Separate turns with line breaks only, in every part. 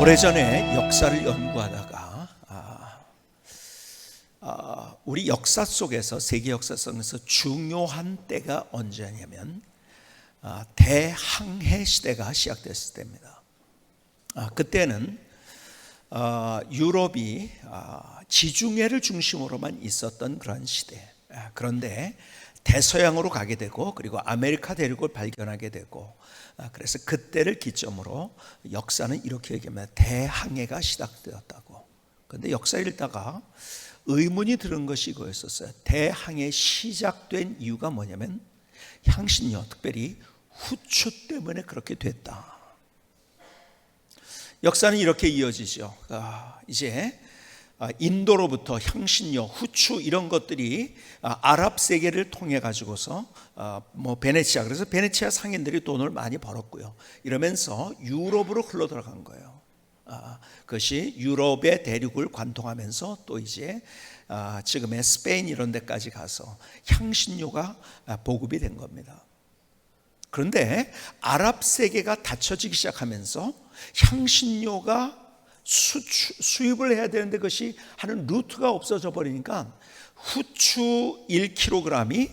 오래전에 역사를 연구하다가 우리 역사 속에서, 세계 역사 속에서 중요한 때가 언제냐면 대항해 시대가 시작됐을 때입니다. 그때는 유럽이 지중해를 중심으로만 있었던 그런 시대. 그런데 대서양으로 가게 되고, 그리고 아메리카 대륙을 발견하게 되고, 그래서 그때를 기점으로 역사는 이렇게 얘기합니다. 대항해가 시작되었다고. 그런데 역사 읽다가 의문이 들은 것이 이거였었어요. 대항해 시작된 이유가 뭐냐면 향신료, 특별히 후추 때문에 그렇게 됐다. 역사는 이렇게 이어지죠. 이제 인도로부터 향신료, 후추 이런 것들이 아랍 세계를 통해 가지고서 베네치아, 그래서 베네치아 상인들이 돈을 많이 벌었고요. 이러면서 유럽으로 흘러 들어간 거예요. 그것이 유럽의 대륙을 관통하면서 또 이제 지금의 스페인 이런 데까지 가서 향신료가 보급이 된 겁니다. 그런데 아랍 세계가 닫혀지기 시작하면서 향신료가 수입을 해야 되는데 그것이 하는 루트가 없어져 버리니까 후추 1kg이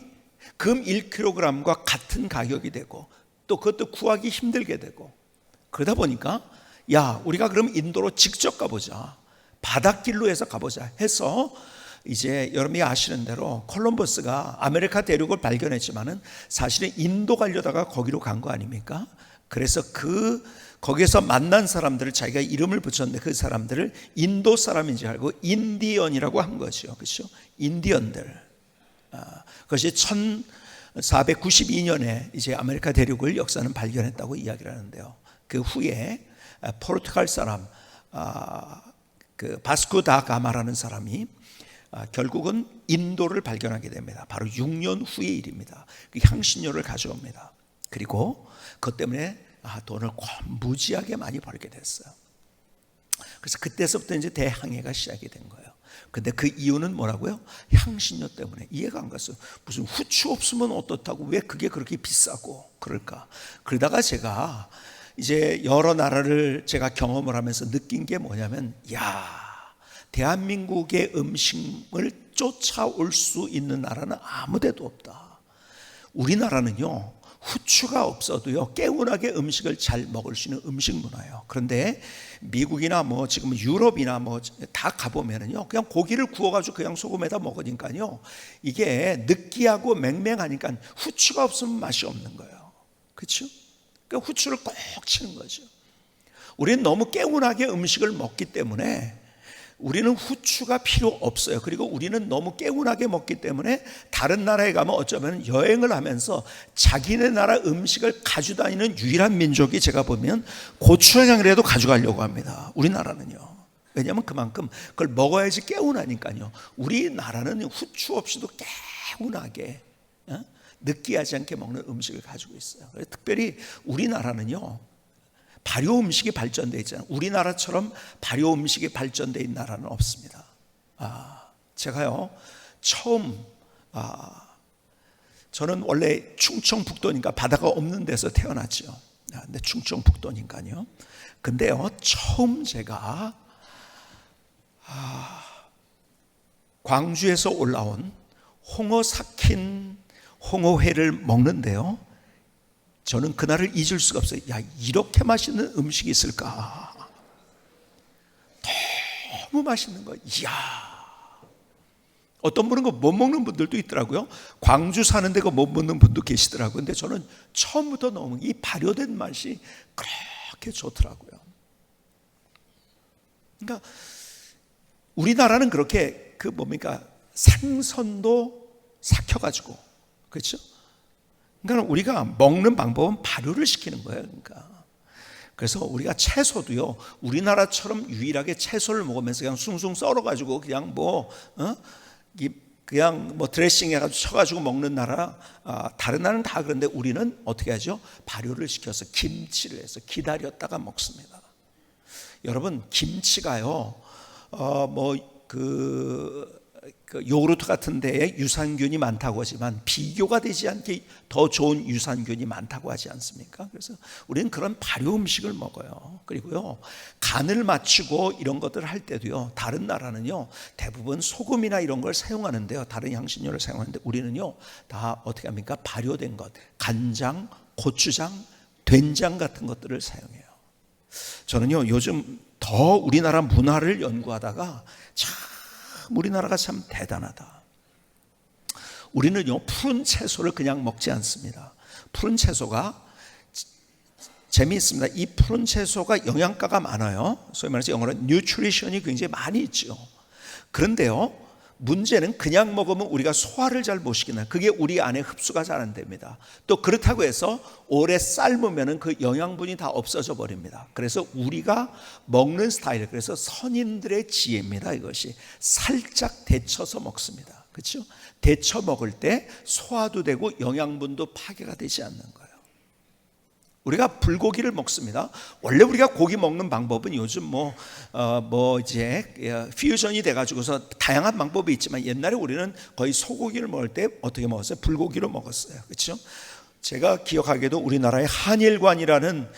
금 1kg과 같은 가격이 되고, 또 그것도 구하기 힘들게 되고, 그러다 보니까 우리가 그럼 인도로 직접 가보자, 바닷길로 해서 가보자 해서, 이제 여러분이 아시는 대로 콜럼버스가 아메리카 대륙을 발견했지만은 사실은 인도 가려다가 거기로 간 거 아닙니까? 그래서 거기에서 만난 사람들을 자기가 이름을 붙였는데 그 사람들을 인도 사람인지 알고 인디언이라고 한 거죠. 그렇죠? 인디언들. 그것이 1492년에 이제 아메리카 대륙을 역사는 발견했다고 이야기를 하는데요. 그 후에 포르투갈 사람 그 바스코 다 가마라는 사람이 결국은 인도를 발견하게 됩니다. 바로 6년 후의 일입니다. 그 향신료를 가져옵니다. 그리고 그것 때문에 돈을 무지하게 많이 벌게 됐어요. 그래서 그때서부터 이제 대항해가 시작이 된 거예요. 근데 그 이유는 뭐라고요? 향신료 때문에. 이해가 안 갔어요. 무슨 후추 없으면 어떻다고, 왜 그게 그렇게 비싸고 그럴까? 그러다가 제가 이제 여러 나라를 제가 경험을 하면서 느낀 게 뭐냐면, 대한민국의 음식을 쫓아올 수 있는 나라는 아무 데도 없다. 우리나라는요, 후추가 없어도요, 개운하게 음식을 잘 먹을 수 있는 음식 문화예요. 그런데 미국이나 지금 유럽이나 다 가보면은요, 그냥 고기를 구워가지고 그냥 소금에다 먹으니까요, 이게 느끼하고 맹맹하니까 후추가 없으면 맛이 없는 거예요. 그렇죠? 그러니까 후추를 꼭 치는 거죠. 우리는 너무 개운하게 음식을 먹기 때문에 우리는 후추가 필요 없어요. 그리고 우리는 너무 개운하게 먹기 때문에 다른 나라에 가면 어쩌면 여행을 하면서 자기네 나라 음식을 가져다니는 유일한 민족이, 제가 보면 고추장이라도 가져가려고 합니다. 우리나라는요. 왜냐하면 그만큼 그걸 먹어야지 개운하니까요. 우리나라는 후추 없이도 개운하게, 느끼하지 않게 먹는 음식을 가지고 있어요. 특별히 우리나라는요, 발효 음식이 발전되어 있잖아요. 우리나라처럼 발효 음식이 발전되어 있는 나라는 없습니다. 제가요, 처음, 저는 원래 충청북도니까 바다가 없는 데서 태어났죠. 근데 충청북도니까요. 근데요, 처음 제가 광주에서 올라온 홍어 삭힌 홍어회를 먹는데요, 저는 그날을 잊을 수가 없어요. 이렇게 맛있는 음식이 있을까? 너무 맛있는 거예요. 어떤 분은 못 먹는 분들도 있더라고요. 광주 사는데 못 먹는 분도 계시더라고요. 근데 저는 처음부터 너무 이 발효된 맛이 그렇게 좋더라고요. 그러니까 우리나라는 그렇게 생선도 삭혀가지고, 그렇죠? 그러니까 우리가 먹는 방법은 발효를 시키는 거예요. 그래서 우리가 채소도요, 우리나라처럼 유일하게 채소를 먹으면서 그냥 숭숭 썰어가지고 그냥 드레싱 해가지고 쳐가지고 먹는 나라, 다른 나라는 다 그런데 우리는 어떻게 하죠? 발효를 시켜서 김치를 해서 기다렸다가 먹습니다. 여러분, 김치가요, 그 요구르트 같은 데에 유산균이 많다고 하지만 비교가 되지 않게 더 좋은 유산균이 많다고 하지 않습니까? 그래서 우리는 그런 발효 음식을 먹어요. 그리고요, 간을 맞추고 이런 것들을 할 때도요, 다른 나라는요 대부분 소금이나 이런 걸 사용하는데요, 다른 향신료를 사용하는데 우리는요 다 어떻게 합니까? 발효된 것, 간장, 고추장, 된장 같은 것들을 사용해요. 저는요 요즘 더 우리나라 문화를 연구하다가 참 우리나라가 참 대단하다. 우리는요 푸른 채소를 그냥 먹지 않습니다. 푸른 채소가 재미있습니다. 이 푸른 채소가 영양가가 많아요. 소위 말해서 영어로 뉴트리션이 굉장히 많이 있죠. 그런데요, 문제는 그냥 먹으면 우리가 소화를 잘 못 시키나, 그게 우리 안에 흡수가 잘 안 됩니다. 또 그렇다고 해서 오래 삶으면 그 영양분이 다 없어져 버립니다. 그래서 우리가 먹는 스타일, 그래서 선인들의 지혜입니다. 이것이 살짝 데쳐서 먹습니다. 그렇죠? 데쳐 먹을 때 소화도 되고 영양분도 파괴가 되지 않는 거예요. 우리가 불고기를 먹습니다. 원래 우리가 고기 먹는 방법은 요즘 이제 퓨전이 돼가지고서 다양한 방법이 있지만, 옛날에 우리는 거의 소고기를 먹을 때 어떻게 먹었어요? 불고기로 먹었어요. 그렇죠? 제가 기억하기에도 우리나라의 한일관이라는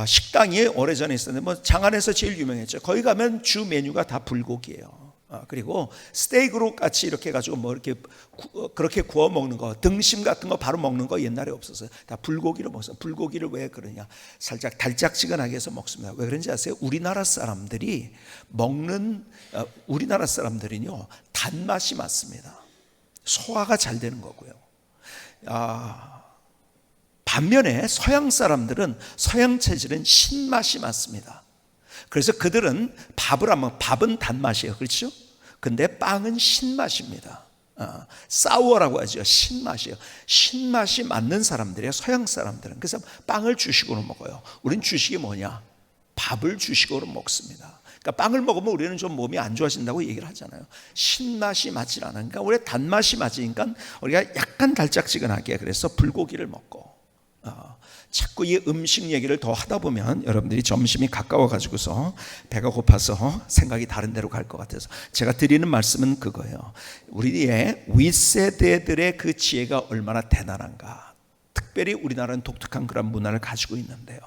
식당이 오래전에 있었는데, 장안에서 제일 유명했죠. 거기 가면 주 메뉴가 다 불고기예요. 그리고 스테이크로 같이 이렇게 해가지고 이렇게 그렇게 구워 먹는 거, 등심 같은 거 바로 먹는 거 옛날에 없었어요. 다 불고기로 먹었어요. 불고기를 왜 그러냐? 살짝 달짝지근하게 해서 먹습니다. 왜 그런지 아세요? 우리나라 사람들이요 단맛이 맞습니다. 소화가 잘 되는 거고요. 반면에 서양 사람들은, 서양 체질은 신맛이 맞습니다. 그래서 그들은 밥은 단맛이에요. 그렇죠? 근데 빵은 신맛입니다. 사워라고 하죠. 신맛이에요. 신맛이 맞는 사람들이에요, 서양 사람들은. 그래서 빵을 주식으로 먹어요. 우린 주식이 뭐냐? 밥을 주식으로 먹습니다. 그러니까 빵을 먹으면 우리는 좀 몸이 안 좋아진다고 얘기를 하잖아요. 신맛이 맞질 않으니까, 우리 단맛이 맞으니까 우리가 약간 달짝지근하게, 그래서 불고기를 먹고, 자꾸 이 음식 얘기를 더 하다 보면 여러분들이 점심이 가까워 가지고서 배가 고파서 생각이 다른 데로 갈 것 같아서 제가 드리는 말씀은 그거예요. 우리의 윗세대들의 그 지혜가 얼마나 대단한가. 특별히 우리나라는 독특한 그런 문화를 가지고 있는데요,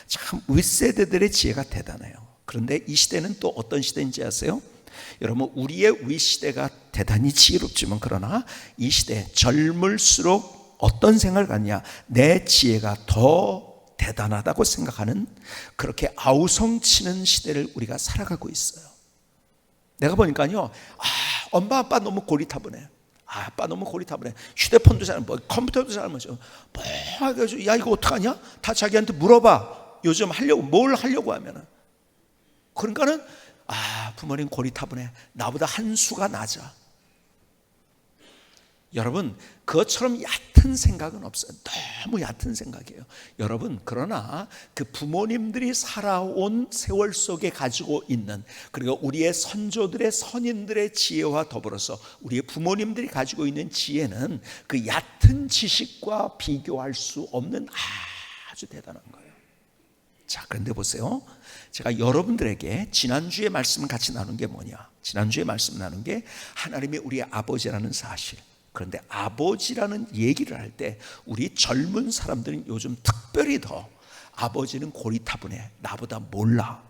참 윗세대들의 지혜가 대단해요. 그런데 이 시대는 또 어떤 시대인지 아세요? 여러분, 우리의 윗시대가 대단히 지혜롭지만, 그러나 이 시대 젊을수록 어떤 생각을 갖냐? 내 지혜가 더 대단하다고 생각하는, 그렇게 아우성치는 시대를 우리가 살아가고 있어요. 내가 보니까요, 엄마 아빠 너무 고리타분해. 아빠 너무 고리타분해. 휴대폰도 잘 못, 컴퓨터도 잘 못. 야 이거 어떡하냐? 다 자기한테 물어봐. 요즘 뭘 하려고 하면은. 그러니까는 부모님 고리타분해. 나보다 한 수가 낮아. 여러분, 그것처럼 얕은 생각은 없어요. 너무 얕은 생각이에요. 여러분, 그러나 그 부모님들이 살아온 세월 속에 가지고 있는, 그리고 우리의 선조들의, 선인들의 지혜와 더불어서 우리의 부모님들이 가지고 있는 지혜는 그 얕은 지식과 비교할 수 없는 아주 대단한 거예요. 자, 그런데 보세요. 제가 여러분들에게 지난주에 말씀을 같이 나눈 게 뭐냐? 지난주에 말씀 나눈 게 하나님이 우리의 아버지라는 사실. 그런데 아버지라는 얘기를 할 때 우리 젊은 사람들은 요즘 특별히 더 아버지는 고리타분해. 나보다 몰라.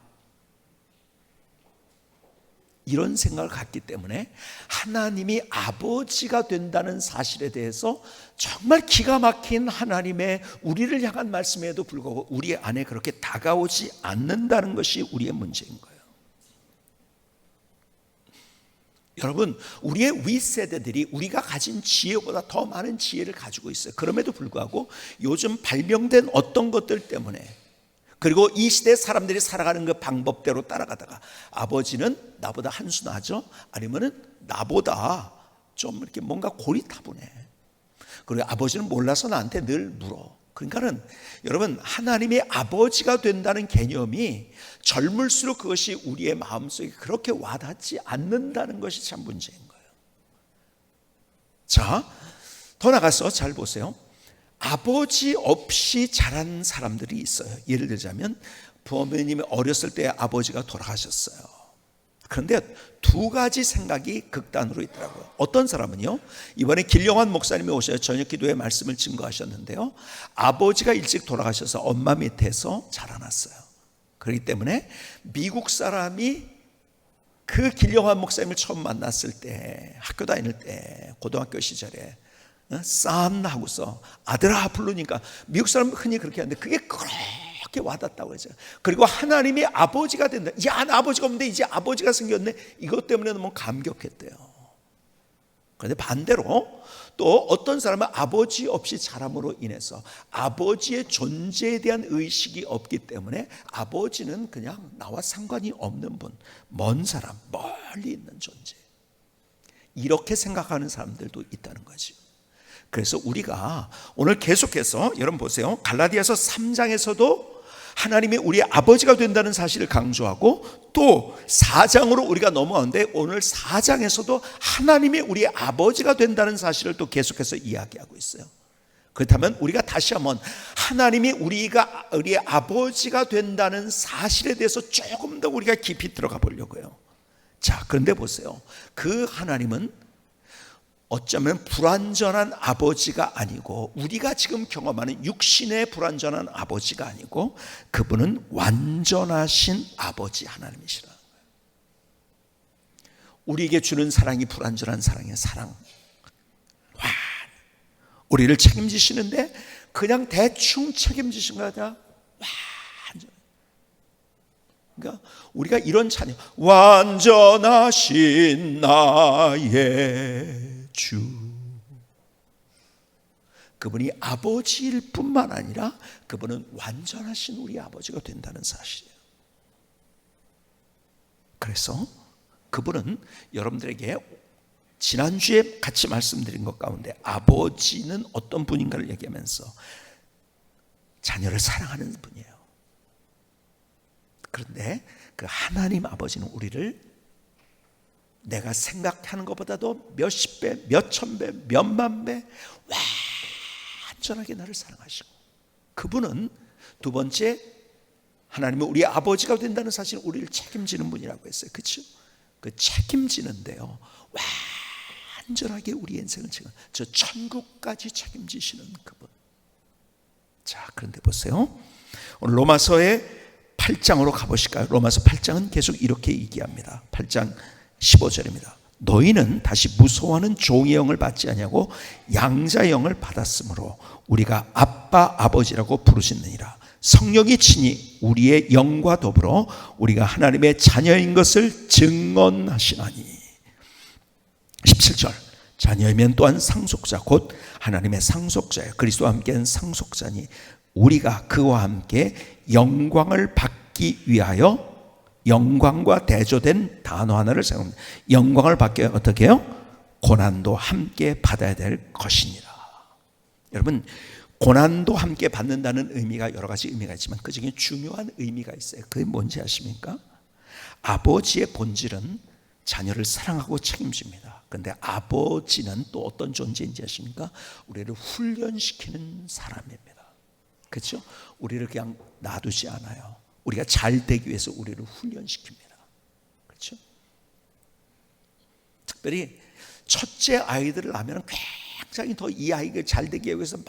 이런 생각을 갖기 때문에 하나님이 아버지가 된다는 사실에 대해서 정말 기가 막힌 하나님의 우리를 향한 말씀에도 불구하고 우리 안에 그렇게 다가오지 않는다는 것이 우리의 문제인 거예요. 여러분, 우리의 윗세대들이 우리가 가진 지혜보다 더 많은 지혜를 가지고 있어요. 그럼에도 불구하고 요즘 발명된 어떤 것들 때문에, 그리고 이 시대 사람들이 살아가는 그 방법대로 따라가다가 아버지는 나보다 한 수 나죠? 아니면은 나보다 좀 이렇게 뭔가 고리타분해. 그리고 아버지는 몰라서 나한테 늘 물어. 그러니까는 여러분, 하나님의 아버지가 된다는 개념이 젊을수록 그것이 우리의 마음속에 그렇게 와닿지 않는다는 것이 참 문제인 거예요. 자, 더 나가서 잘 보세요. 아버지 없이 자란 사람들이 있어요. 예를 들자면 부모님이 어렸을 때 아버지가 돌아가셨어요. 그런데 두 가지 생각이 극단으로 있더라고요. 어떤 사람은요, 이번에 길영환 목사님이 오셔서 저녁 기도의 말씀을 증거하셨는데요, 아버지가 일찍 돌아가셔서 엄마 밑에서 자라났어요. 그렇기 때문에 미국 사람이 그 길영환 목사님을 처음 만났을 때, 학교 다닐 때, 고등학교 시절에 쌈 하고서 아들아 부르니까 미국 사람은 흔히 그렇게 하는데 그게 그렇게 와닿다고 그러죠. 그리고 하나님이 아버지가 된다. 야, 나 아버지가 없는데 이제 아버지가 생겼네. 이것 때문에 너무 감격했대요. 그런데 반대로 또 어떤 사람은 아버지 없이 자람으로 인해서 아버지의 존재에 대한 의식이 없기 때문에 아버지는 그냥 나와 상관이 없는 분, 먼 사람, 멀리 있는 존재, 이렇게 생각하는 사람들도 있다는 거죠. 그래서 우리가 오늘 계속해서 여러분 보세요, 갈라디아서 3장에서도 하나님이 우리의 아버지가 된다는 사실을 강조하고 또 4장으로 우리가 넘어가는데 오늘 4장에서도 하나님이 우리의 아버지가 된다는 사실을 또 계속해서 이야기하고 있어요. 그렇다면 우리가 다시 한번 하나님이 우리의 아버지가 된다는 사실에 대해서 조금 더 우리가 깊이 들어가 보려고요. 자, 그런데 보세요, 그 하나님은 어쩌면 불완전한 아버지가 아니고, 우리가 지금 경험하는 육신의 불완전한 아버지가 아니고, 그분은 완전하신 아버지 하나님이시라는 거예요. 우리에게 주는 사랑이 불완전한 사랑이에요. 사랑. 우리를 책임지시는데 그냥 대충 책임지신 거 아니라 완전. 그러니까 우리가 이런 찬양, 완전하신 나의 주, 그분이 아버지일 뿐만 아니라 그분은 완전하신 우리 아버지가 된다는 사실이에요. 그래서 그분은 여러분들에게 지난주에 같이 말씀드린 것 가운데 아버지는 어떤 분인가를 얘기하면서 자녀를 사랑하는 분이에요. 그런데 그 하나님 아버지는 우리를 내가 생각하는 것보다도 몇십 배, 몇천 배, 몇만 배 완전하게 나를 사랑하시고, 그분은 두 번째, 하나님은 우리의 아버지가 된다는 사실은 우리를 책임지는 분이라고 했어요. 그렇죠? 그 책임지는데요, 완전하게 우리 인생을 저 천국까지 책임지시는 그분. 자, 그런데 보세요, 오늘 로마서의 8장으로 가보실까요? 로마서 8장은 계속 이렇게 얘기합니다. 8장 15절입니다. 너희는 다시 무서워하는 종의 영을 받지 아니하고 양자의 영을 받았으므로 우리가 아빠 아버지라고 부르짖느니라. 성령이 친히 우리의 영과 더불어 우리가 하나님의 자녀인 것을 증언하시나니. 17절, 자녀이면 또한 상속자 곧 하나님의 상속자여 그리스도와 함께한 상속자니 우리가 그와 함께 영광을 받기 위하여, 영광과 대조된 단어 하나를 사용합니다. 영광을 받기 위해 어떻게 해요? 고난도 함께 받아야 될 것이니라. 여러분, 고난도 함께 받는다는 의미가 여러 가지 의미가 있지만 그 중에 중요한 의미가 있어요. 그게 뭔지 아십니까? 아버지의 본질은 자녀를 사랑하고 책임집니다. 그런데 아버지는 또 어떤 존재인지 아십니까? 우리를 훈련시키는 사람입니다. 그렇죠? 우리를 그냥 놔두지 않아요. 우리가 잘 되기 위해서 우리를 훈련시킵니다. 그렇죠? 특별히 첫째 아이들을 낳으면 굉장히 더 이 아이가 잘 되기 위해서 막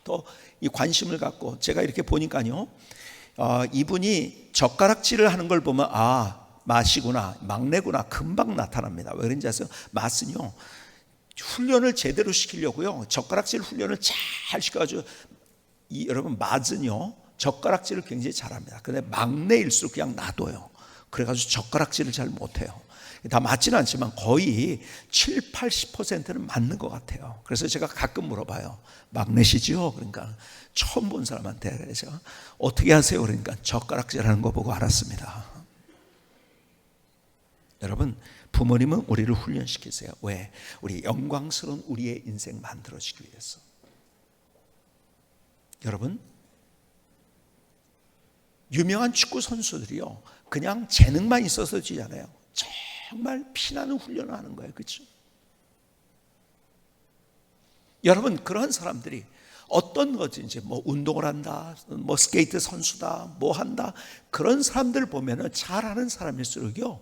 더 이 관심을 갖고, 제가 이렇게 보니까요, 이분이 젓가락질을 하는 걸 보면 맛이구나, 막내구나 금방 나타납니다. 왜 그런지 아세요? 맛은요, 훈련을 제대로 시키려고요, 젓가락질 훈련을 잘 시켜가지고, 여러분 맛은요 젓가락질을 굉장히 잘합니다. 그런데 막내일수록 그냥 놔둬요. 그래가지고 젓가락질을 잘 못해요. 다 맞지는 않지만 거의 7, 80%는 맞는 것 같아요. 그래서 제가 가끔 물어봐요. 막내시죠? 그러니까 처음 본 사람한테 그래서 어떻게 하세요? 그러니까 젓가락질하는 거 보고 알았습니다. 여러분, 부모님은 우리를 훈련시키세요. 왜? 우리 영광스러운 우리의 인생 만들어지기 위해서. 여러분, 유명한 축구 선수들이요, 그냥 재능만 있어서 지잖아요. 정말 피나는 훈련을 하는 거예요. 그렇죠? 여러분, 그런 사람들이 어떤 거지, 이제 뭐 운동을 한다, 뭐 스케이트 선수다, 뭐 한다, 그런 사람들 보면은 잘하는 사람일수록요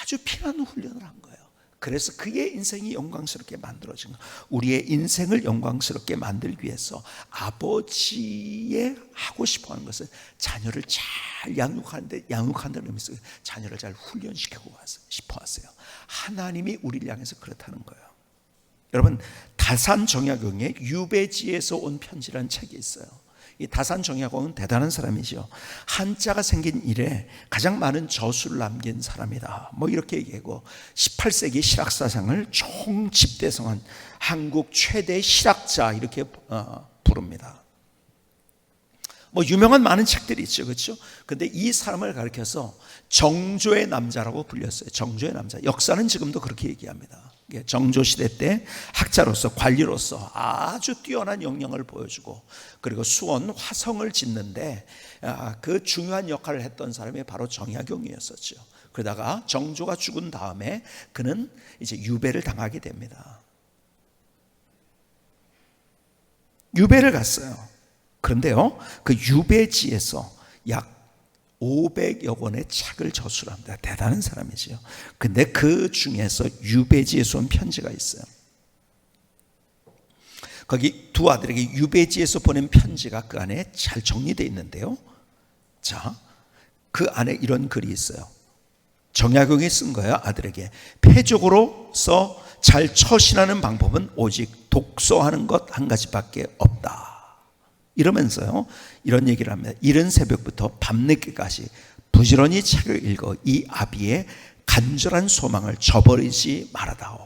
아주 피나는 훈련을 한 거예요. 그래서 그의 인생이 영광스럽게 만들어진 거예요. 우리의 인생을 영광스럽게 만들기 위해서 아버지의 하고 싶어하는 것은 자녀를 잘 양육한다는 의미에서 자녀를 잘 훈련시키고 싶어 하세요. 하나님이 우리를 향해서 그렇다는 거예요. 여러분, 다산정약용의 유배지에서 온 편지라는 책이 있어요. 이 다산정약용은 대단한 사람이죠. 한자가 생긴 이래 가장 많은 저수를 남긴 사람이다, 뭐 이렇게 얘기하고 18세기 실학사상을 총집대성한 한국 최대 실학자 이렇게 부릅니다. 뭐 유명한 많은 책들이 있죠, 그렇죠? 근데 이 사람을 가리켜서 정조의 남자라고 불렸어요. 정조의 남자. 역사는 지금도 그렇게 얘기합니다. 정조 시대 때 학자로서 관리로서 아주 뛰어난 역량을 보여주고, 그리고 수원 화성을 짓는데 그 중요한 역할을 했던 사람이 바로 정약용이었었죠. 그러다가 정조가 죽은 다음에 그는 이제 유배를 당하게 됩니다. 유배를 갔어요. 그런데요, 그 유배지에서 약 500여 권의 책을 저술합니다. 대단한 사람이지요. 근데 그 중에서 유배지에서 온 편지가 있어요. 거기 두 아들에게 유배지에서 보낸 편지가 그 안에 잘 정리되어 있는데요. 자, 그 안에 이런 글이 있어요. 정약용이 쓴 거예요. 아들에게 패족으로서 잘 처신하는 방법은 오직 독서하는 것 한 가지밖에 없다. 이러면서요, 이런 얘기를 합니다. 이른 새벽부터 밤늦게까지 부지런히 책을 읽어 이 아비의 간절한 소망을 저버리지 말아다오.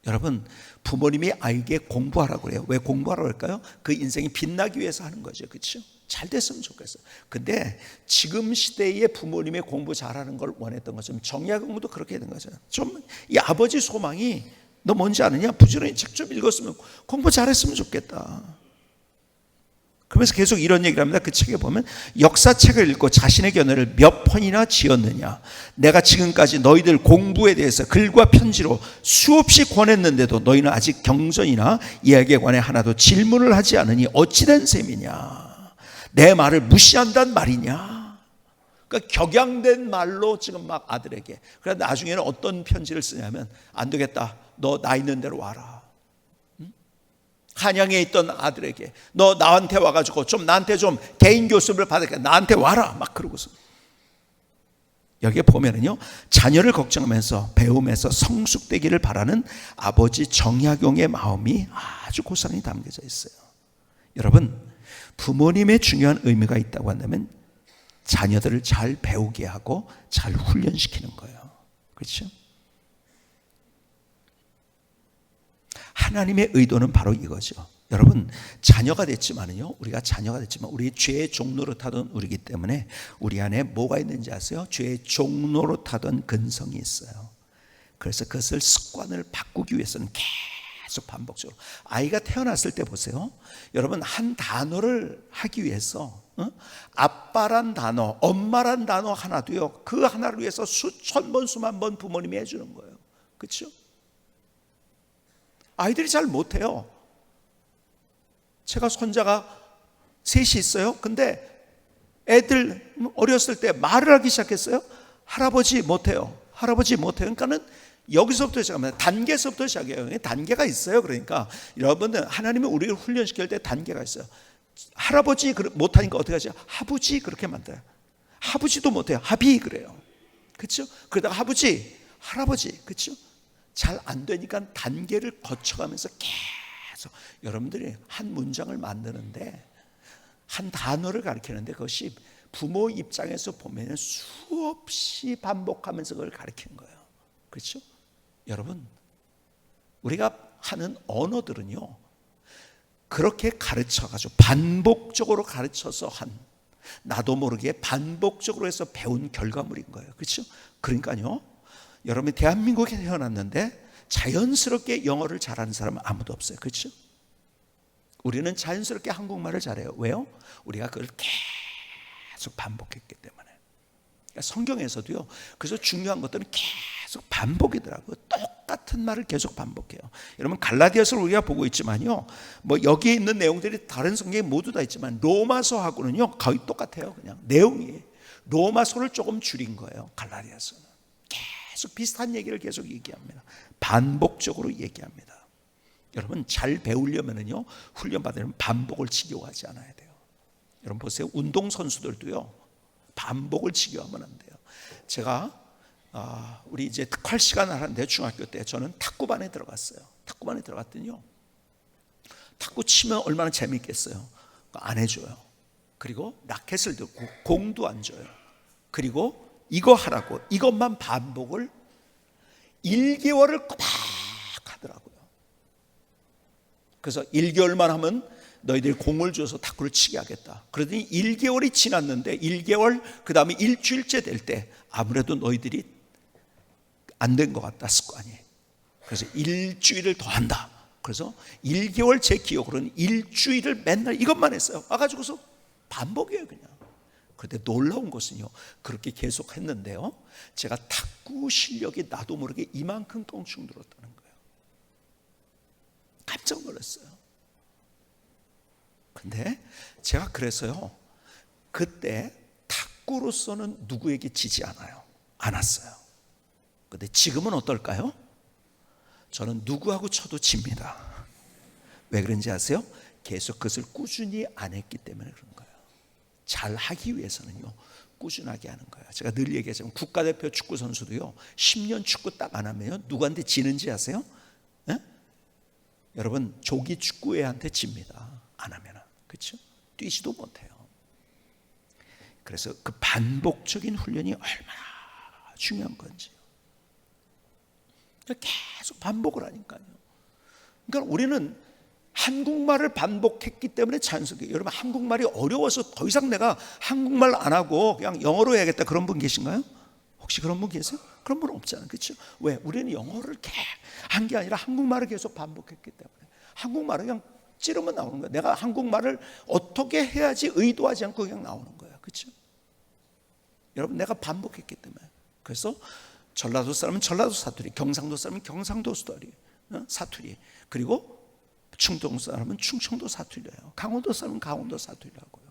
여러분, 부모님이 아이에게 공부하라고 그래요. 왜 공부하라고 할까요? 그 인생이 빛나기 위해서 하는 거죠. 그렇죠? 잘 됐으면 좋겠어요. 근데 지금 시대의 부모님의 공부 잘하는 걸 원했던 것처럼 정약용도 그렇게 된 거죠. 좀 이 아버지 소망이, 너 뭔지 아느냐? 부지런히 책 좀 읽었으면, 공부 잘했으면 좋겠다. 그러면서 계속 이런 얘기를 합니다. 그 책에 보면 역사책을 읽고 자신의 견해를 몇 번이나 지었느냐? 내가 지금까지 너희들 공부에 대해서 글과 편지로 수없이 권했는데도 너희는 아직 경전이나 이야기에 관해 하나도 질문을 하지 않으니 어찌된 셈이냐? 내 말을 무시한단 말이냐? 그러니까 격양된 말로 지금 막 아들에게. 그래 나중에는 어떤 편지를 쓰냐면, 안 되겠다, 너 나 있는 대로 와라. 한양에 있던 아들에게, 너 나한테 와가지고 좀 나한테 좀 개인 교습을 받을까, 나한테 와라, 막 그러고서. 여기에 보면은요, 자녀를 걱정하면서 배움에서 성숙되기를 바라는 아버지 정약용의 마음이 아주 고스란히 담겨져 있어요. 여러분, 부모님의 중요한 의미가 있다고 한다면 자녀들을 잘 배우게 하고 잘 훈련시키는 거예요. 그렇죠? 하나님의 의도는 바로 이거죠. 여러분, 자녀가 됐지만은요, 우리가 자녀가 됐지만 우리 죄의 종로로 타던 우리이기 때문에 우리 안에 뭐가 있는지 아세요? 죄의 종로로 타던 근성이 있어요. 그래서 그것을 습관을 바꾸기 위해서는 계속 반복적으로. 아이가 태어났을 때 보세요. 여러분, 한 단어를 하기 위해서 아빠란 단어, 엄마란 단어 하나도요, 그 하나를 위해서 수천 번, 수만 번 부모님이 해주는 거예요. 그렇죠? 아이들이 잘 못해요. 제가 손자가 셋이 있어요. 근데 애들 어렸을 때 말을 하기 시작했어요. 할아버지 못해요. 할아버지 못해요. 그러니까는 여기서부터 시작합니다. 단계에서부터 시작해요. 단계가 있어요. 그러니까 여러분들, 하나님은 우리를 훈련시킬 때 단계가 있어요. 할아버지 못하니까 어떻게 하죠? 하부지 그렇게 만들어요. 하부지도 못해요. 하비 그래요. 그렇죠? 그러다가 하부지, 할아버지, 그렇죠? 잘 안 되니까 단계를 거쳐가면서 계속 여러분들이 한 문장을 만드는데, 한 단어를 가르치는데 그것이 부모 입장에서 보면 수없이 반복하면서 그걸 가르치는 거예요. 그렇죠? 여러분, 우리가 하는 언어들은요, 그렇게 가르쳐가지고 반복적으로 가르쳐서 한, 나도 모르게 반복적으로 해서 배운 결과물인 거예요. 그렇죠? 그러니까요, 여러분이 대한민국에 태어났는데 자연스럽게 영어를 잘하는 사람은 아무도 없어요. 그렇죠? 우리는 자연스럽게 한국말을 잘해요. 왜요? 우리가 그걸 계속 반복했기 때문에. 그러니까 성경에서도요, 그래서 중요한 것들은 계속 반복이더라고요. 똑같은 말을 계속 반복해요. 여러분, 갈라디아서를 우리가 보고 있지만요, 뭐 여기에 있는 내용들이 다른 성경에 모두 다 있지만 로마서하고는요 거의 똑같아요. 그냥 내용이. 로마서를 조금 줄인 거예요. 갈라디아서는 계속 비슷한 얘기를 계속 얘기합니다. 반복적으로 얘기합니다. 여러분 잘 배우려면요, 훈련받으면 반복을 지겨워하지 않아야 돼요. 여러분 보세요. 운동선수들도요, 반복을 지겨워하면 안 돼요. 제가 우리 이제 특활 시간을 하는데, 중학교 때 저는 탁구반에 들어갔어요. 탁구반에 들어갔더니요, 탁구 치면 얼마나 재밌겠어요. 안 해줘요. 그리고 라켓을 들고 공도 안 줘요. 그리고 이거 하라고, 이것만 반복을 1개월을 꼬박 하더라고요. 그래서 1개월만 하면 너희들이 공을 줘서 탁구를 치게 하겠다. 그러더니 1개월이 지났는데, 1개월 그 다음에 일주일째 될 때 아무래도 너희들이 안 된 것 같다, 습관이. 그래서 일주일을 더 한다. 그래서 1개월, 제 기억으로는 일주일을 맨날 이것만 했어요. 와가지고서 반복이에요, 그냥. 그런데 놀라운 것은요, 그렇게 계속 했는데요, 제가 탁구 실력이 나도 모르게 이만큼 껑충 늘었다는 거예요. 깜짝 놀랐어요. 근데 제가 그래서요, 그때 탁구로서는 누구에게 지지 않았어요. 근데 지금은 어떨까요? 저는 누구하고 쳐도 집니다. 왜 그런지 아세요? 계속 그것을 꾸준히 안 했기 때문에 그런 거예요. 잘 하기 위해서는요, 꾸준하게 하는 거예요. 제가 늘 얘기하지만 국가대표 축구 선수도요, 10년 축구 딱 안 하면요, 누구한테 지는지 아세요? 네? 여러분 조기 축구회한테 집니다. 안 하면. 그렇죠? 뛰지도 못해요. 그래서 그 반복적인 훈련이 얼마나 중요한 건지 계속 반복을 하니까요. 그러니까 우리는 한국말을 반복했기 때문에 자연스럽게, 여러분 한국말이 어려워서 더 이상 내가 한국말 안 하고 그냥 영어로 해야겠다, 그런 분 계신가요? 혹시 그런 분 계세요? 그런 분 없잖아요. 그렇죠? 왜? 우리는 영어를 한 게 아니라 한국말을 계속 반복했기 때문에, 한국말은 그냥 찌르면 나오는 거예요. 내가 한국말을 어떻게 해야지 의도하지 않고 그냥 나오는 거예요. 그렇죠? 여러분 내가 반복했기 때문에. 그래서 전라도 사람은 전라도 사투리, 경상도 사람은 경상도 사투리, 그리고 충청 사람은 충청도 사투리예요. 강원도 사람은 강원도 사투리라고요.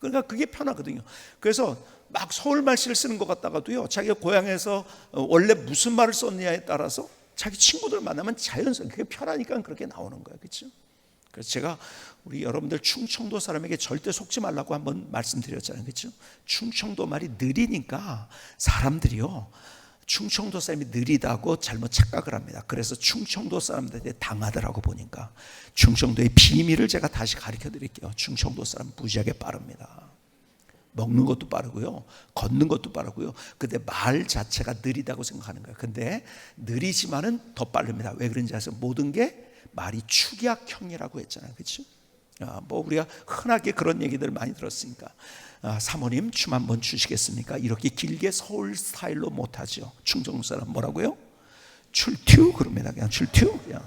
그러니까 그게 편하거든요. 그래서 막 서울 말씨를 쓰는 것 같다가도요, 자기가 고향에서 원래 무슨 말을 썼느냐에 따라서 자기 친구들 만나면 자연스럽게 그게 편하니까 그렇게 나오는 거예요. 그렇죠? 그래서 제가 우리 여러분들 충청도 사람에게 절대 속지 말라고 한번 말씀드렸잖아요. 그렇죠? 충청도 말이 느리니까 사람들이요, 충청도 사람이 느리다고 잘못 착각을 합니다. 그래서 충청도 사람들한테 당하더라고 보니까, 충청도의 비밀을 제가 다시 가르쳐 드릴게요. 충청도 사람 무지하게 빠릅니다. 먹는 것도 빠르고요, 걷는 것도 빠르고요. 근데 말 자체가 느리다고 생각하는 거예요. 근데 느리지만은 더 빠릅니다. 왜 그런지 아세요? 모든 게 말이 축약형이라고 했잖아요. 그렇죠? 뭐 우리가 흔하게 그런 얘기들 많이 들었으니까, 사모님 춤 한번 추시겠습니까? 이렇게 길게 서울 스타일로 못하죠. 충청 사람 뭐라고요? 출튜 그럽니다. 그냥 출튜. 그냥.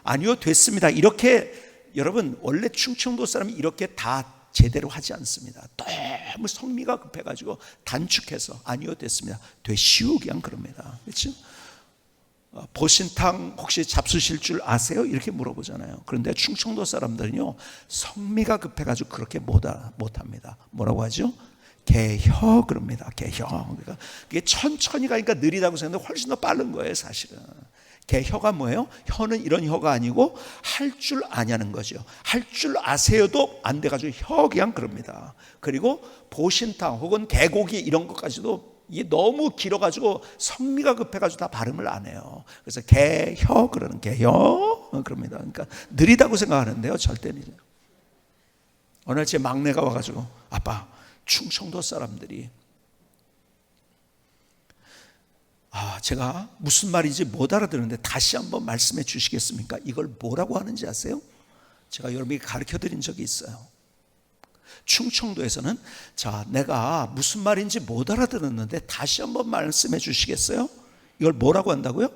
아니요, 됐습니다. 이렇게, 여러분 원래 충청도 사람이 이렇게 다 제대로 하지 않습니다. 너무 성미가 급해가지고 단축해서 아니요, 됐습니다. 되시오, 그냥 그럽니다. 그렇죠? 보신탕 혹시 잡수실 줄 아세요? 이렇게 물어보잖아요. 그런데 충청도 사람들은요, 성미가 급해가지고 그렇게 못합니다. 뭐라고 하죠? 개혀 그럽니다. 개혀. 그러니까 그게 천천히 가니까 느리다고 생각하는데 훨씬 더 빠른 거예요, 사실은. 개혀가 뭐예요? 혀는 이런 혀가 아니고 할 줄 아냐는 거죠. 할 줄 아세요도 안 돼가지고 혀 그냥 그럽니다. 그리고 보신탕 혹은 개고기 이런 것까지도 이게 너무 길어가지고 성미가 급해가지고 다 발음을 안 해요. 그래서 개혀 그러는, 개혀 그럽니다. 그러니까 느리다고 생각하는데요, 절대 느리죠. 어느 날 제 막내가 와가지고, 아빠, 충청도 사람들이 제가 무슨 말인지 못 알아듣는데 다시 한번 말씀해 주시겠습니까? 이걸 뭐라고 하는지 아세요? 제가 여러분에게 가르쳐 드린 적이 있어요. 충청도에서는, 자, 내가 무슨 말인지 못 알아들었는데 다시 한번 말씀해 주시겠어요? 이걸 뭐라고 한다고요?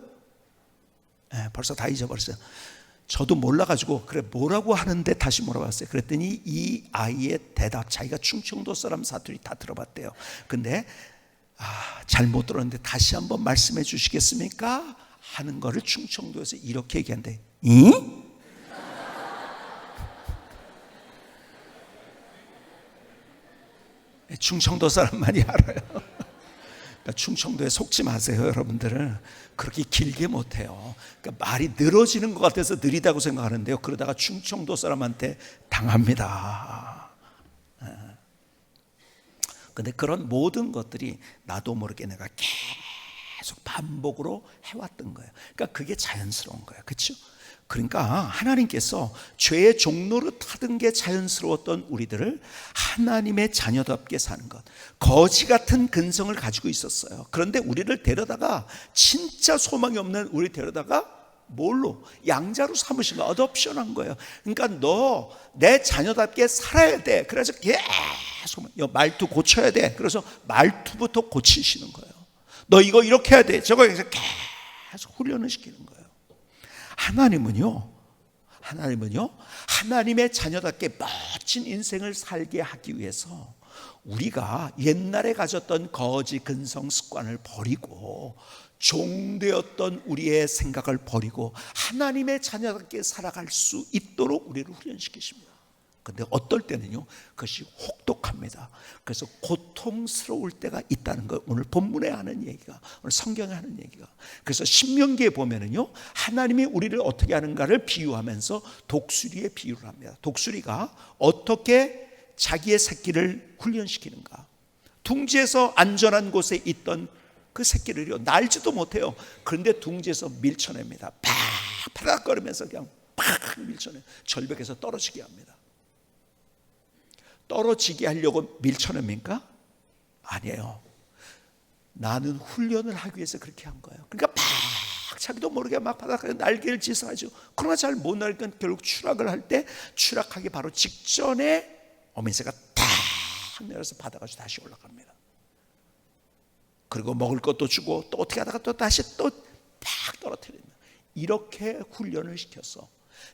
벌써 다 잊어버렸어요. 저도 몰라가지고, 그래 뭐라고 하는데 다시 물어봤어요. 그랬더니 이 아이의 대답, 자기가 충청도 사람 사투리 다 들어봤대요. 근데 잘못 들었는데 다시 한번 말씀해 주시겠습니까? 하는 거를 충청도에서 이렇게 얘기한대. 응? 충청도 사람만이 알아요. 그러니까 충청도에 속지 마세요, 여러분들은. 그렇게 길게 못해요. 그러니까 말이 늘어지는 것 같아서 느리다고 생각하는데요, 그러다가 충청도 사람한테 당합니다. 근데 그런 모든 것들이 나도 모르게 내가 계속 반복으로 해왔던 거예요. 그러니까 그게 자연스러운 거예요. 그렇죠? 그러니까 하나님께서 죄의 종로를 타던 게 자연스러웠던 우리들을 하나님의 자녀답게 사는 것, 거지 같은 근성을 가지고 있었어요. 그런데 우리를 데려다가, 진짜 소망이 없는 우리 데려다가 뭘로? 양자로 삼으신 거, 어덥션한 거예요. 그러니까 너 내 자녀답게 살아야 돼. 그래서 계속 말투 고쳐야 돼. 그래서 말투부터 고치시는 거예요. 너 이거 이렇게 해야 돼. 저거 해서 계속 훈련을 시키는 거예요. 하나님은요, 하나님의 자녀답게 멋진 인생을 살게 하기 위해서 우리가 옛날에 가졌던 거지 근성 습관을 버리고 종되었던 우리의 생각을 버리고 하나님의 자녀답게 살아갈 수 있도록 우리를 훈련시키십니다. 근데 어떨 때는요, 그것이 혹독합니다. 그래서 고통스러울 때가 있다는 걸 오늘 본문에 하는 얘기가, 오늘 성경에 하는 얘기가. 그래서 신명기에 보면은요, 하나님이 우리를 어떻게 하는가를 비유하면서 독수리에 비유를 합니다. 독수리가 어떻게 자기의 새끼를 훈련시키는가. 둥지에서 안전한 곳에 있던 그 새끼를요, 날지도 못해요. 그런데 둥지에서 밀쳐냅니다. 파닥거리면서 그냥 팍 밀쳐내요. 절벽에서 떨어지게 합니다. 떨어지게 하려고 밀쳐냅니까? 아니에요. 나는 훈련을 하기 위해서 그렇게 한 거예요. 그러니까 막 자기도 모르게 막 바닥에 날개를 지어가지고, 그러나 잘 못 날니까 결국 추락을 할 때, 추락하기 바로 직전에 어미새가 탁 내려서 받아가지고 다시 올라갑니다. 그리고 먹을 것도 주고 또 어떻게 하다가 또 다시 또 팍 떨어뜨립니다. 이렇게 훈련을 시켜서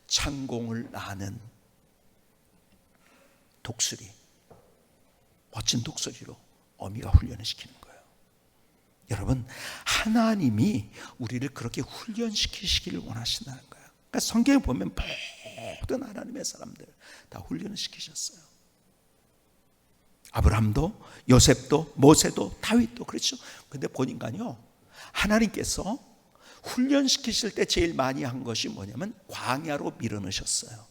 창공을 나는 독수리, 멋진 독수리로 어미가 훈련을 시키는 거예요. 여러분, 하나님이 우리를 그렇게 훈련시키시기를 원하신다는 거예요. 그러니까 성경에 보면 모든 하나님의 사람들 다 훈련을 시키셨어요. 아브라함도, 요셉도, 모세도, 다윗도 그렇죠. 근데 보니까요, 하나님께서 훈련시키실 때 제일 많이 한 것이 뭐냐면 광야로 밀어넣으셨어요.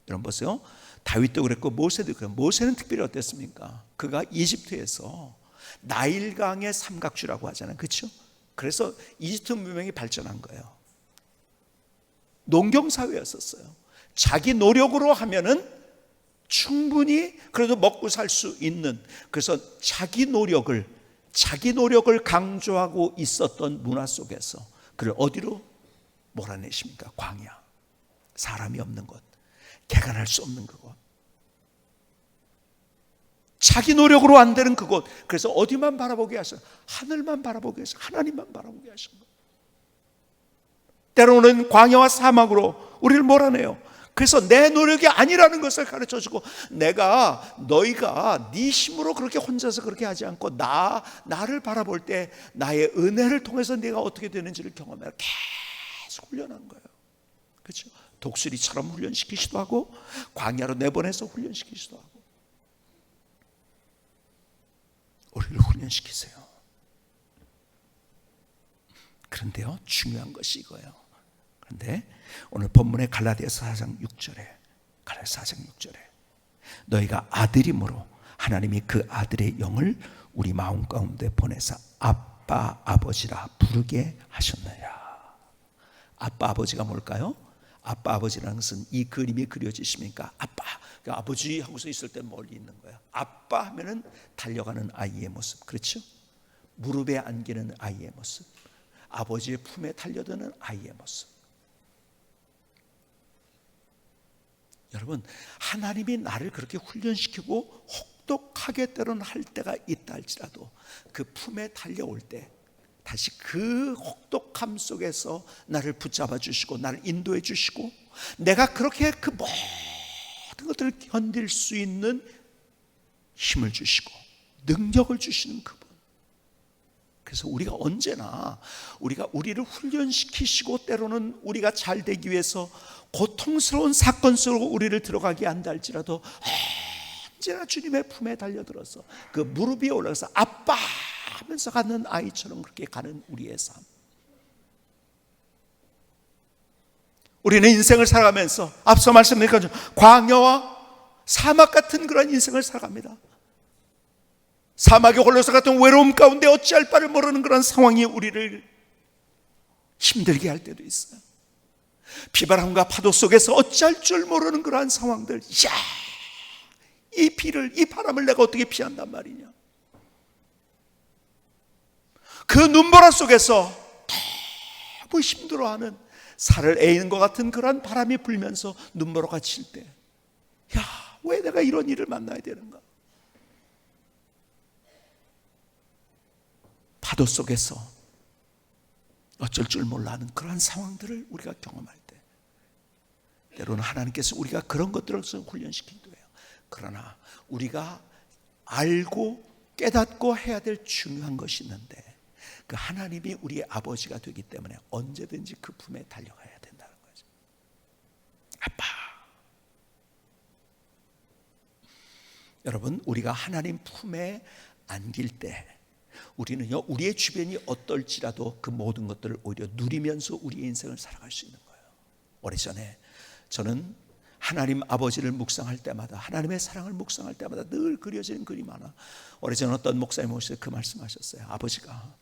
여러분 보세요. 다윗도 그랬고 모세도 그랬고, 모세는 특별히 어땠습니까? 그가 이집트에서 나일강의 삼각주라고 하잖아요. 그렇죠? 그래서 이집트 문명이 발전한 거예요. 농경사회였었어요. 자기 노력으로 하면은 충분히 그래도 먹고 살 수 있는, 그래서 자기 노력을 강조하고 있었던 문화 속에서 그를 어디로 몰아내십니까? 광야, 사람이 없는 곳, 개간할 수 없는 그곳, 자기 노력으로 안 되는 그곳. 그래서 어디만 바라보게 하셔요? 하늘만 바라보게 하셔요. 하나님만 바라보게 하신 거예요. 때로는 광야와 사막으로 우리를 몰아내요. 그래서 내 노력이 아니라는 것을 가르쳐주고, 너희가 네 힘으로 그렇게 혼자서 그렇게 하지 않고 나를 바라볼 때 나의 은혜를 통해서 네가 어떻게 되는지를 경험해라. 계속 훈련한 거예요. 그렇죠? 독수리처럼 훈련시키기도 하고 광야로 내보내서 훈련시키기도 하고. 우리를 훈련시키세요. 그런데요, 중요한 것이 이거예요. 그런데 오늘 본문의 갈라디아서 4장 6절에 너희가 아들임으로 하나님이 그 아들의 영을 우리 마음 가운데 보내사 아빠 아버지라 부르게 하셨느냐. 아빠 아버지가 뭘까요? 아빠 아버지라는 것은 이 그림이 그려지십니까? 아빠, 그러니까 아버지 하고서 있을 때 멀리 있는 거야. 아빠 하면은 달려가는 아이의 모습, 그렇죠? 무릎에 안기는 아이의 모습, 아버지의 품에 달려드는 아이의 모습. 여러분, 하나님이 나를 그렇게 훈련시키고 혹독하게 때로는 할 때가 있다 할지라도 그 품에 달려올 때 다시 그 혹독함 속에서 나를 붙잡아 주시고 나를 인도해 주시고, 내가 그렇게 그 모든 것들을 견딜 수 있는 힘을 주시고 능력을 주시는 그분. 그래서 우리가 언제나 우리를 훈련시키시고 때로는 우리가 잘 되기 위해서 고통스러운 사건 속으로 우리를 들어가게 한다 할지라도 언제나 주님의 품에 달려들어서 그 무릎 위에 올라가서 아빠 하면서 가는 아이처럼 그렇게 가는 우리의 삶. 우리는 인생을 살아가면서 앞서 말씀드린 것처럼 광야와 사막 같은 그런 인생을 살아갑니다. 사막에 홀로서 같은 외로움 가운데 어찌할 바를 모르는 그런 상황이 우리를 힘들게 할 때도 있어요. 비바람과 파도 속에서 어찌할 줄 모르는 그러한 상황들. 야, 이 비를, 이 바람을 내가 어떻게 피한단 말이냐. 그 눈보라 속에서 너무 힘들어하는 살을 에이는 것 같은 그런 바람이 불면서 눈보라가 칠 때, 야, 왜 내가 이런 일을 만나야 되는가. 파도 속에서 어쩔 줄 몰라 하는 그런 상황들을 우리가 경험할 때, 때로는 하나님께서 우리가 그런 것들을 훈련시키기도 해요. 그러나 우리가 알고 깨닫고 해야 될 중요한 것이 있는데, 그 하나님이 우리의 아버지가 되기 때문에 언제든지 그 품에 달려가야 된다는 거죠. 아빠. 여러분, 우리가 하나님 품에 안길 때 우리는요, 우리의 주변이 어떨지라도 그 모든 것들을 오히려 누리면서 우리의 인생을 살아갈 수 있는 거예요. 오래전에 저는 하나님 아버지를 묵상할 때마다, 하나님의 사랑을 묵상할 때마다 늘 그려지는 그림 하나. 오래전에 어떤 목사님 오셔서 그 말씀하셨어요. 아버지가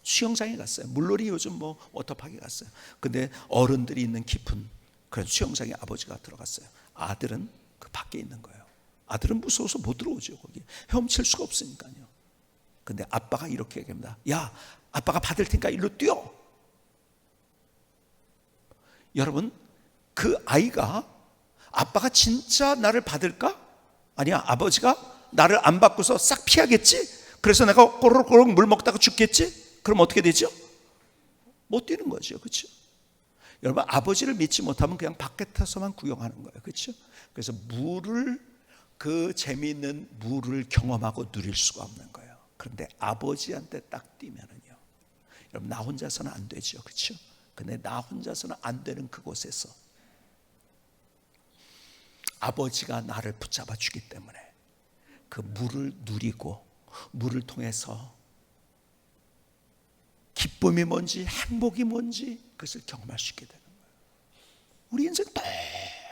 수영장에 갔어요. 물놀이 요즘 뭐 워터파크에 갔어요. 근데 어른들이 있는 깊은 그런 수영장에 아버지가 들어갔어요. 아들은 그 밖에 있는 거예요. 아들은 무서워서 못 들어오죠. 거기 헤엄칠 수가 없으니까요. 근데 아빠가 이렇게 얘기합니다. 야, 아빠가 받을 테니까 일로 뛰어. 여러분, 그 아이가 아빠가 진짜 나를 받을까? 아니야, 아버지가 나를 안 받고서 싹 피하겠지? 그래서 내가 꼬르륵 물 먹다가 죽겠지? 그럼 어떻게 되죠? 못 뛰는 거죠. 그렇죠? 여러분, 아버지를 믿지 못하면 그냥 밖에서만 구경하는 거예요. 그렇죠? 그래서 그 재미있는 물을 경험하고 누릴 수가 없는 거예요. 그런데 아버지한테 딱 뛰면은요, 여러분, 나 혼자서는 안 되죠. 그렇죠? 근데 나 혼자서는 안 되는 그곳에서 아버지가 나를 붙잡아 주기 때문에 그 물을 누리고, 물을 통해서 기쁨이 뭔지 행복이 뭔지 그것을 경험할 수 있게 되는 거예요. 우리 인생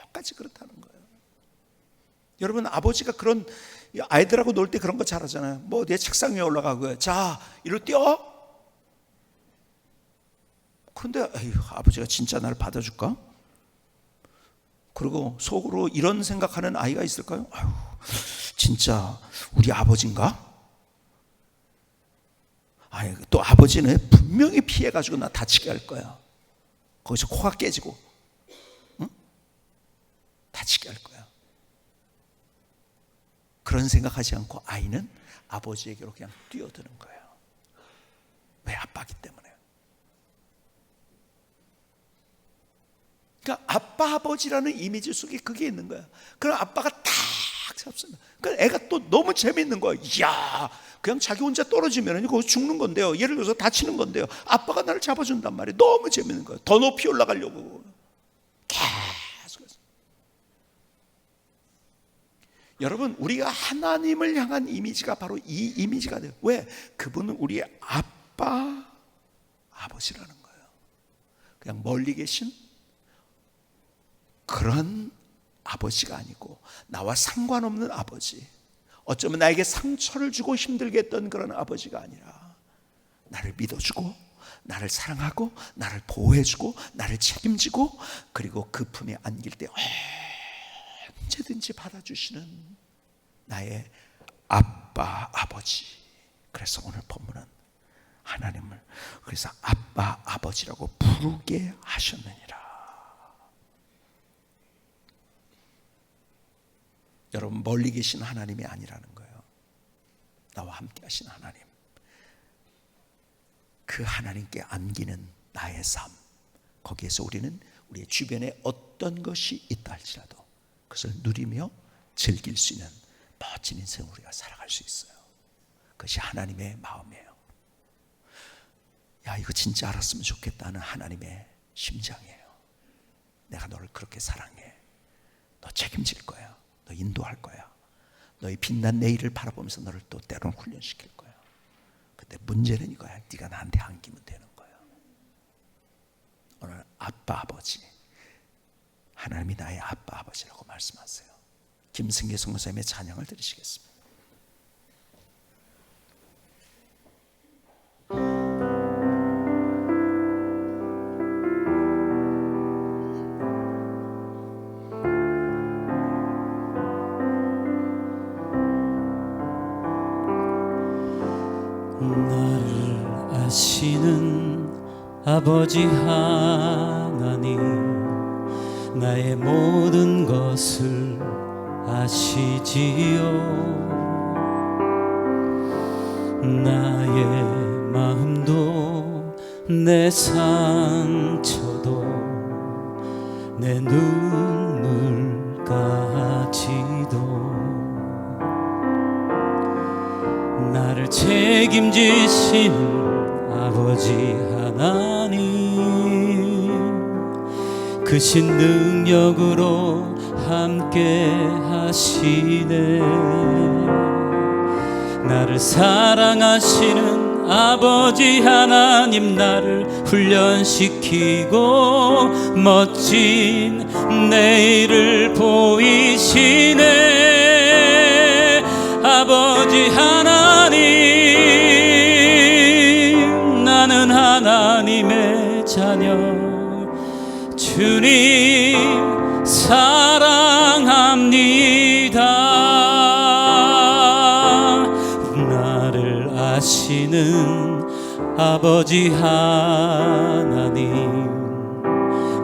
똑같이 그렇다는 거예요. 여러분, 아버지가 그런 아이들하고 놀 때 그런 거 잘하잖아요. 뭐 내 책상 위에 올라가고, 자, 이리로 뛰어. 그런데 아버지가 진짜 나를 받아줄까? 그리고 속으로 이런 생각하는 아이가 있을까요? 아유, 진짜 우리 아버지인가? 아니, 또 아버지는 분명히 피해가지고 나 다치게 할 거야. 거기서 코가 깨지고, 응? 다치게 할 거야. 그런 생각하지 않고 아이는 아버지에게로 그냥 뛰어드는 거예요. 왜? 아빠기 때문에. 그러니까 아빠 아버지라는 이미지 속에 그게 있는 거야. 그럼 아빠가 딱 잡습니다. 그러니까 애가 또 너무 재밌는 거야. 이야, 그냥 자기 혼자 떨어지면 거기서 죽는 건데요. 예를 들어서 다치는 건데요. 아빠가 나를 잡아준단 말이에요. 너무 재밌는 거예요. 더 높이 올라가려고 계속. 여러분, 우리가 하나님을 향한 이미지가 바로 이 이미지가 돼요. 왜? 그분은 우리의 아버지라는 거예요. 그냥 멀리 계신 그런 아버지가 아니고, 나와 상관없는 아버지, 어쩌면 나에게 상처를 주고 힘들게 했던 그런 아버지가 아니라 나를 믿어주고, 나를 사랑하고, 나를 보호해주고, 나를 책임지고, 그리고 그 품에 안길 때 언제든지 받아주시는 나의 아버지. 그래서 오늘 본문은 하나님을 그래서 아버지라고 부르게 하셨느니라. 여러분, 멀리 계신 하나님이 아니라는 거예요. 나와 함께 하신 하나님. 그 하나님께 안기는 나의 삶, 거기에서 우리는 우리의 주변에 어떤 것이 있다 할지라도 그것을 누리며 즐길 수 있는 멋진 인생을 우리가 살아갈 수 있어요. 그것이 하나님의 마음이에요. 야, 이거 진짜 알았으면 좋겠다는 하나님의 심장이에요. 내가 너를 그렇게 사랑해. 너 책임질 거야. 너 인도할 거야. 너희 빛난 내일을 바라보면서 너를 또 때로는 훈련시킬 거야. 근데 문제는 이거야. 네가 나한테 안기면 되는 거야. 오늘 아빠 아버지, 하나님이 나의 아빠 아버지라고 말씀하세요. 김승계 선교사님의 찬양을 들으시겠습니다.
나를 아시는 아버지 하나님, 나의 모든 것을 아시지요. 나의 마음도 내 상처도 내 눈물까지도 나를 책임지시는 아버지 하나님, 크신 능력으로 함께 하시네. 나를 사랑하시는 아버지 하나님, 나를 훈련시키고 멋진 내일을 보이시네. 아버지 하나님, 나는 하나님의 자녀, 주님 사랑합니다. 나를 아시는 아버지 하나님,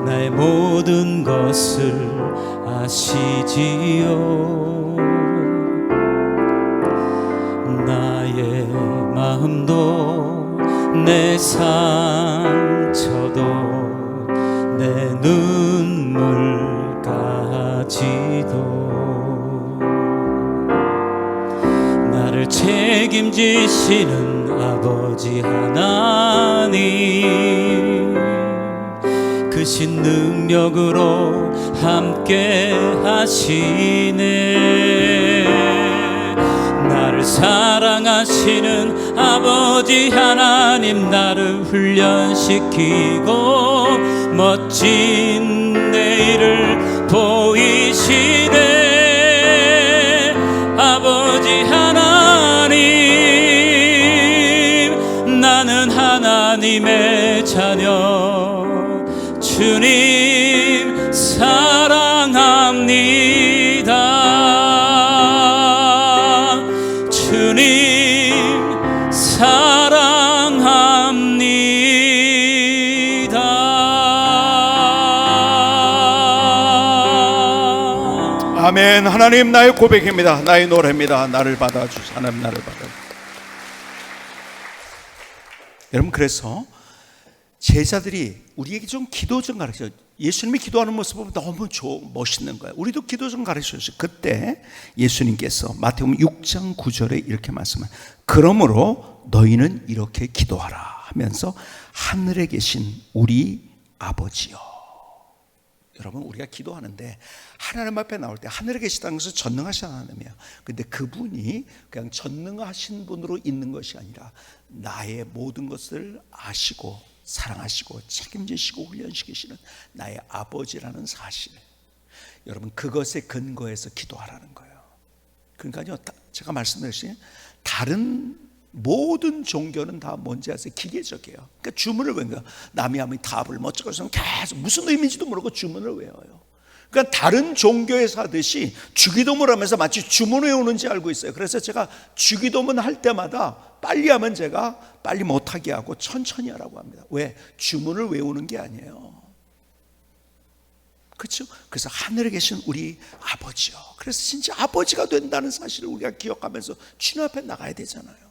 나의 모든 것을 아시지요. 나의 마음도 내 상처도 내 눈물까지도 나를 책임지시는 아버지 하나님, 크신 능력으로 함께 하시네. 나를 사랑하시는 아버지 하나님, 나를 훈련시키고 멋진 내일을 보이시네. 아버지 하나님, 나는 하나님의 자녀, 주님 사랑합니다. 주님 사랑합니다.
아멘. 하나님, 나의 고백입니다. 나의 노래입니다. 나를 받아주시. 하나님, 나를 받아주시. 여러분, 그래서 제자들이 우리에게 좀 기도 좀 가르쳐요. 예수님이 기도하는 모습 보면 너무 멋있는 거예요. 우리도 기도 좀 가르쳐주세요. 그때 예수님께서 마태복음 6장 9절에 이렇게 말씀해요. 그러므로 너희는 이렇게 기도하라 하면서 하늘에 계신 우리 아버지요. 여러분, 우리가 기도하는데 하나님 앞에 나올 때 하늘에 계시다는 것은 전능하신 하나님이에요. 근데 그분이 그냥 전능하신 분으로 있는 것이 아니라 나의 모든 것을 아시고 사랑하시고 책임지시고 훈련시키시는 나의 아버지라는 사실, 여러분, 그것에 근거해서 기도하라는 거예요. 그러니까요, 제가 말씀드렸듯이 다른 모든 종교는 다 뭔지 아세요? 기계적이에요. 그러니까 주문을 외워요. 남이 하면 답을 멋쩍어 해서 계속 무슨 의미인지도 모르고 주문을 외워요. 그러니까 다른 종교에서 하듯이 주기도문을 하면서 마치 주문을 외우는지 알고 있어요. 그래서 제가 주기도문 할 때마다 빨리 하면 제가 빨리 못하게 하고 천천히 하라고 합니다. 왜? 주문을 외우는 게 아니에요. 그렇죠? 그래서 하늘에 계신 우리 아버지요. 그래서 진짜 아버지가 된다는 사실을 우리가 기억하면서 주님 앞에 나가야 되잖아요.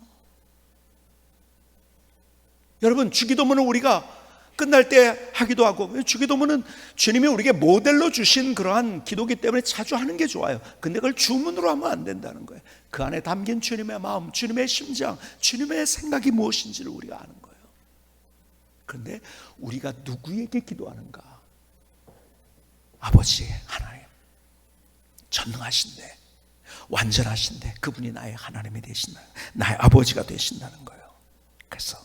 여러분, 주기도문은 우리가 끝날 때 하기도 하고, 주기도문은 주님이 우리에게 모델로 주신 그러한 기도기 때문에 자주 하는 게 좋아요. 근데 그걸 주문으로 하면 안 된다는 거예요. 그 안에 담긴 주님의 마음, 주님의 심장, 주님의 생각이 무엇인지를 우리가 아는 거예요. 그런데 우리가 누구에게 기도하는가? 아버지 하나님, 전능하신데 완전하신데 그분이 나의 하나님이 되신다는, 나의 아버지가 되신다는 거예요. 그래서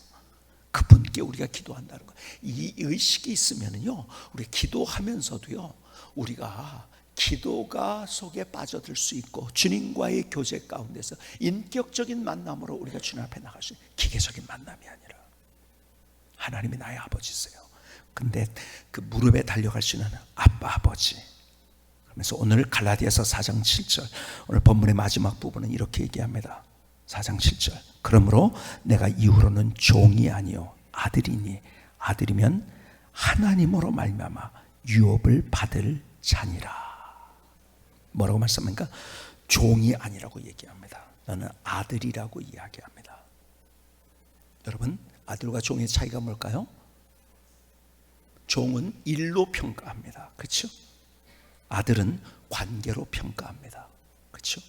그분께 우리가 기도한다는 거예요. 이 의식이 있으면요, 우리 기도하면서도요, 우리가 기도가 속에 빠져들 수 있고 주님과의 교제 가운데서 인격적인 만남으로 우리가 주님 앞에 나갈 수 있는, 기계적인 만남이 아니라 하나님이 나의 아버지세요. 근데 그 무릎에 달려갈 수 있는 아빠, 아버지. 그래서 오늘 갈라디아서 4장 7절, 오늘 본문의 마지막 부분은 이렇게 얘기합니다. 4장 7절. 그러므로 내가 이후로는 종이 아니요 아들이니, 아들이면 하나님으로 말미암아 유업을 받을 자니라. 뭐라고 말씀합니까? 종이 아니라고 얘기합니다. 너는 아들이라고 이야기합니다. 여러분, 아들과 종의 차이가 뭘까요? 종은 일로 평가합니다. 그렇죠? 아들은 관계로 평가합니다. 그렇죠?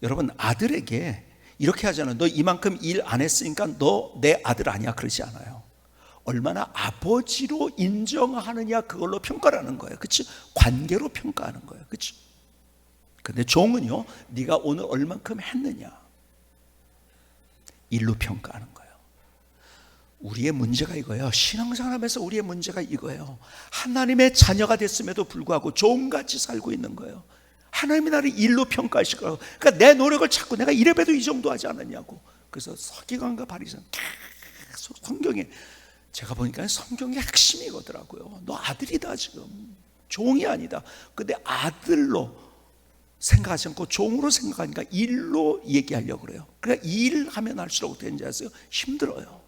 여러분, 아들에게 이렇게 하잖아요. 너 이만큼 일 안 했으니까 너 내 아들 아니야, 그러지 않아요. 얼마나 아버지로 인정하느냐, 그걸로 평가를 하는 거예요. 그렇죠? 관계로 평가하는 거예요. 그렇죠? 근데 종은요, 네가 오늘 얼만큼 했느냐, 일로 평가하는 거예요. 우리의 문제가 이거예요. 신앙생활하면서 우리의 문제가 이거예요. 하나님의 자녀가 됐음에도 불구하고 종같이 살고 있는 거예요. 하나님이 나를 일로 평가하실 거라고. 그러니까 내 노력을 찾고 내가 이래봬도 이 정도 하지 않았냐고. 그래서 서기관과 바리새인 계속 성경에, 제가 보니까 성경의 핵심이 이거더라고요. 너 아들이다, 지금 종이 아니다. 근데 아들로 생각하지 않고 종으로 생각하니까 일로 얘기하려고 그래요. 그러니까 일하면 할수록 어떻게 되는지 아세요? 힘들어요.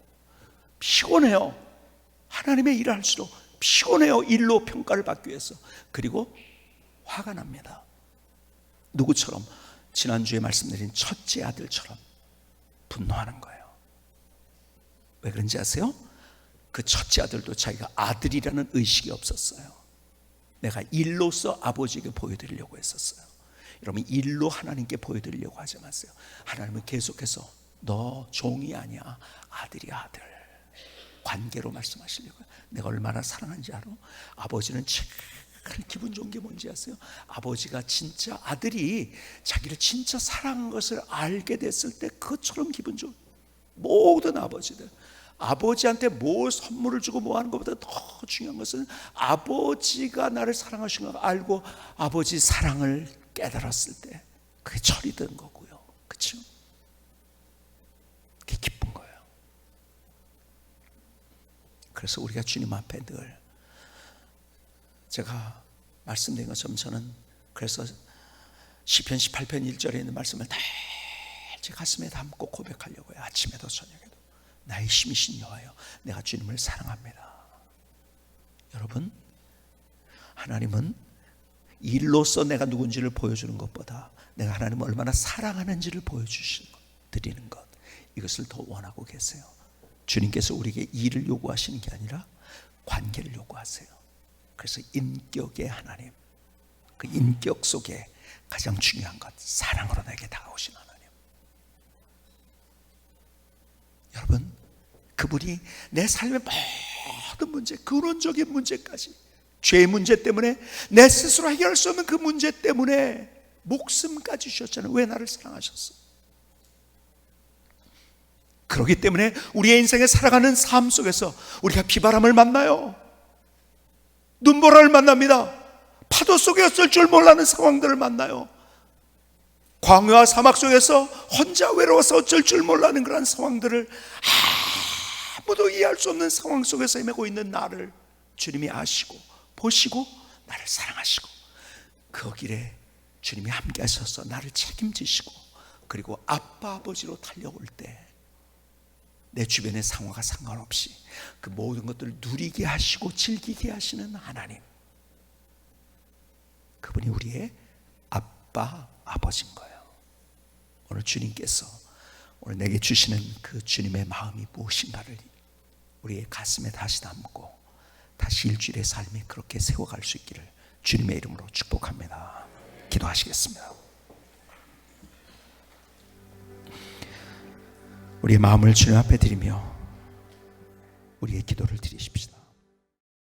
피곤해요. 하나님의 일을 할수록 피곤해요. 일로 평가를 받기 위해서. 그리고 화가 납니다. 누구처럼? 지난주에 말씀드린 첫째 아들처럼 분노하는 거예요. 왜 그런지 아세요? 그 첫째 아들도 자기가 아들이라는 의식이 없었어요. 내가 일로서 아버지에게 보여드리려고 했었어요. 여러분, 일로 하나님께 보여드리려고 하지 마세요. 하나님은 계속해서 너 종이 아니야, 아들이야, 아들. 관계로 말씀하시려고요. 내가 얼마나 사랑하는지 알아? 아버지는 제일 기분 좋은 게 뭔지 아세요? 아버지가 진짜 아들이 자기를 진짜 사랑한 것을 알게 됐을 때 그것처럼 기분 좋은, 모든 아버지들, 아버지한테 뭐 선물을 주고 뭐 하는 것보다 더 중요한 것은 아버지가 나를 사랑하시는 걸 알고 아버지 사랑을 깨달았을 때 그게 철이 든 거고요. 그렇죠? 그게 기쁜 거예요. 그래서 우리가 주님 앞에 늘, 제가 말씀드린 것처럼 저는 그래서 시편 18편 1절에 있는 말씀을 다 제 가슴에 담고 고백하려고 해요. 아침에도 저녁에도. 나의 힘이신 여호와여, 내가 주님을 사랑합니다. 여러분, 하나님은 일로서 내가 누군지를 보여주는 것보다 내가 하나님을 얼마나 사랑하는지를 보여드리는 것, 이것을 더 원하고 계세요. 주님께서 우리에게 일을 요구하시는 게 아니라 관계를 요구하세요. 그래서 인격의 하나님, 그 인격 속에 가장 중요한 것, 사랑으로 나에게 다가오신 하나님. 여러분, 그분이 내 삶의 모든 문제, 근원적인 문제까지, 죄의 문제 때문에, 내 스스로 해결할 수 없는 그 문제 때문에 목숨까지 주셨잖아요. 왜 나를 사랑하셨어? 그렇기 때문에 우리의 인생에 살아가는 삶 속에서 우리가 비바람을 만나요. 눈보라를 만납니다. 파도 속에 쓸 줄 몰라는 상황들을 만나요. 광야와 사막 속에서 혼자 외로워서 어쩔 줄 몰라는 그런 상황들을, 아무도 이해할 수 없는 상황 속에서 헤매고 있는 나를 주님이 아시고 보시고 나를 사랑하시고 그 길에 주님이 함께 하셔서 나를 책임지시고, 그리고 아빠 아버지로 달려올 때 내 주변의 상황과 상관없이 그 모든 것들을 누리게 하시고 즐기게 하시는 하나님, 그분이 우리의 아빠 아버지인 거예요. 오늘 주님께서 오늘 내게 주시는 그 주님의 마음이 무엇인가를 우리의 가슴에 다시 담고 다시 일주일의 삶이 그렇게 세워갈 수 있기를 주님의 이름으로 축복합니다. 기도하시겠습니다. 우리의 마음을 주님 앞에 드리며 우리의 기도를 드리십시다.